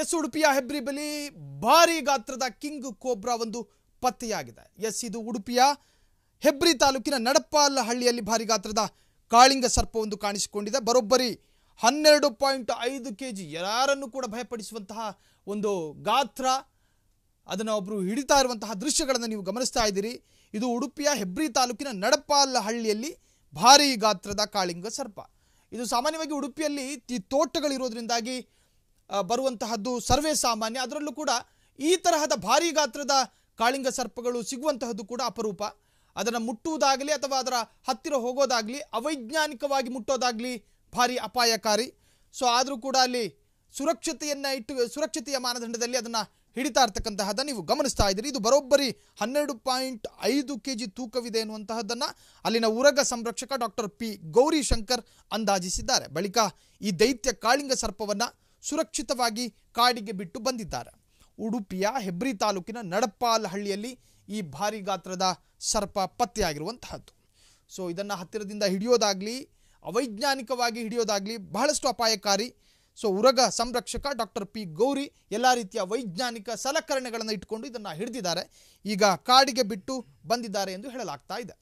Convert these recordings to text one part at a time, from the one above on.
S ಉಡುಪಿಯ ಹೆಬ್ರಿ ಬಳಿ ಭಾರಿ ಗಾತ್ರದ ಕಿಂಗ್ ಕೋಬ್ರಾ ಒಂದು ಪತ್ತೆಯಾಗಿದೆ. ಎಸ್ ಇದು ಉಡುಪಿಯ ಹೆಬ್ರಿ ತಾಲೂಕಿನ ನಡಪಾಲ್ ಹಳ್ಳಿಯಲ್ಲಿ ಭಾರಿ ಗಾತ್ರದ ಕಾಳಿಂಗ ಸರ್ಪವೊಂದು ಕಾಣಿಸಿಕೊಂಡಿದೆ. ಬರೋಬ್ಬರಿ 12.5 kg, ಯಾರನ್ನು ಕೂಡ ಭಯಪಡಿಸುವಂತಹ ಒಂದು ಗಾತ್ರ. ಅದನ್ನು ಒಬ್ಬರು ಹಿಡಿತಾ ಇರುವಂತಹ ದೃಶ್ಯಗಳನ್ನು ನೀವು ಗಮನಿಸ್ತಾ ಇದ್ದೀರಿ. ಇದು ಉಡುಪಿಯ ಹೆಬ್ರಿ ತಾಲೂಕಿನ ನಡಪಾಲ್ ಹಳ್ಳಿಯಲ್ಲಿ ಭಾರಿ ಗಾತ್ರದ ಕಾಳಿಂಗ ಸರ್ಪ. ಇದು ಸಾಮಾನ್ಯವಾಗಿ ಉಡುಪಿಯಲ್ಲಿ ಈ ತೋಟಗಳಿರೋದ್ರಿಂದಾಗಿ ಬರುವಂತಹದ್ದು ಸರ್ವೇ ಸಾಮಾನ್ಯ. ಅದರಲ್ಲೂ ಕೂಡ ಈ ತರಹದ ಭಾರಿ ಗಾತ್ರದ ಕಾಳಿಂಗ ಸರ್ಪಗಳು ಸಿಗುವಂತಹದ್ದು ಕೂಡ ಅಪರೂಪ. ಅದನ್ನು ಮುಟ್ಟುವುದಾಗಲಿ ಅಥವಾ ಅದರ ಹತ್ತಿರ ಹೋಗೋದಾಗಲಿ, ಅವೈಜ್ಞಾನಿಕವಾಗಿ ಮುಟ್ಟೋದಾಗಲಿ ಭಾರಿ ಅಪಾಯಕಾರಿ. ಸೊ ಆದರೂ ಕೂಡ ಅಲ್ಲಿ ಸುರಕ್ಷತೆಯ ಮಾನದಂಡದಲ್ಲಿ ಅದನ್ನು ಹಿಡಿತಾ ಇರ್ತಕ್ಕಂತಹದ್ದನ್ನು ನೀವು ಗಮನಿಸ್ತಾ ಇದ್ದೀರಿ. ಇದು ಬರೋಬ್ಬರಿ 12.5 kg ತೂಕವಿದೆ ಎನ್ನುವಂತಹದ್ದನ್ನು ಅಲ್ಲಿನ ಉರಗ ಸಂರಕ್ಷಕ ಡಾಕ್ಟರ್ ಪಿ ಗೌರಿಶಂಕರ್ ಅಂದಾಜಿಸಿದ್ದಾರೆ. ಬಳಿಕ ಈ ದೈತ್ಯ ಕಾಳಿಂಗ ಸರ್ಪವನ್ನು ಸುರಕ್ಷಿತವಾಗಿ ಕಾಡಿಗೆ ಬಿಟ್ಟು ಬಂದಿದ್ದಾರೆ. ಉಡುಪಿಯ ಹೆಬ್ರಿ ತಾಲೂಕಿನ ನಡಪಾಲ್ ಹಳ್ಳಿಯಲ್ಲಿ ಈ ಭಾರಿ ಗಾತ್ರದ ಸರ್ಪ ಪತ್ತೆಯಾಗಿರುವಂತಹದ್ದು. ಸೊ ಇದನ್ನು ಹತ್ತಿರದಿಂದ ಹಿಡಿಯೋದಾಗಲಿ, ಅವೈಜ್ಞಾನಿಕವಾಗಿ ಹಿಡಿಯೋದಾಗಲಿ ಬಹಳಷ್ಟು ಅಪಾಯಕಾರಿ. ಸೊ ಉರಗ ಸಂರಕ್ಷಕ ಡಾಕ್ಟರ್ ಪಿ ಗೌರಿ ಎಲ್ಲ ರೀತಿಯ ವೈಜ್ಞಾನಿಕ ಸಲಕರಣೆಗಳನ್ನು ಇಟ್ಟುಕೊಂಡು ಇದನ್ನು ಹಿಡಿದಿದ್ದಾರೆ. ಈಗ ಕಾಡಿಗೆ ಬಿಟ್ಟು ಬಂದಿದ್ದಾರೆ ಎಂದು ಹೇಳಲಾಗ್ತಾ ಇದೆ.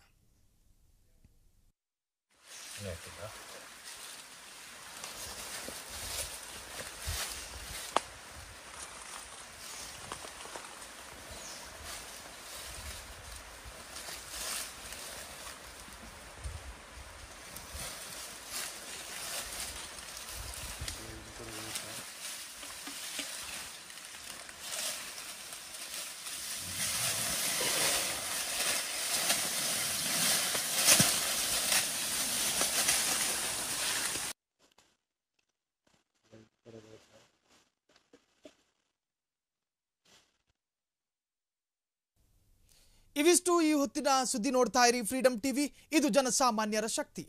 ಇವಿಷ್ಟು ಈ ಹೊತ್ತಿನ ಸುದ್ದಿ. ನೋಡ್ತಾ ಇರಿ ಫ್ರೀಡಂ ಟಿವಿ, ಇದು ಜನಸಾಮಾನ್ಯರ ಶಕ್ತಿ.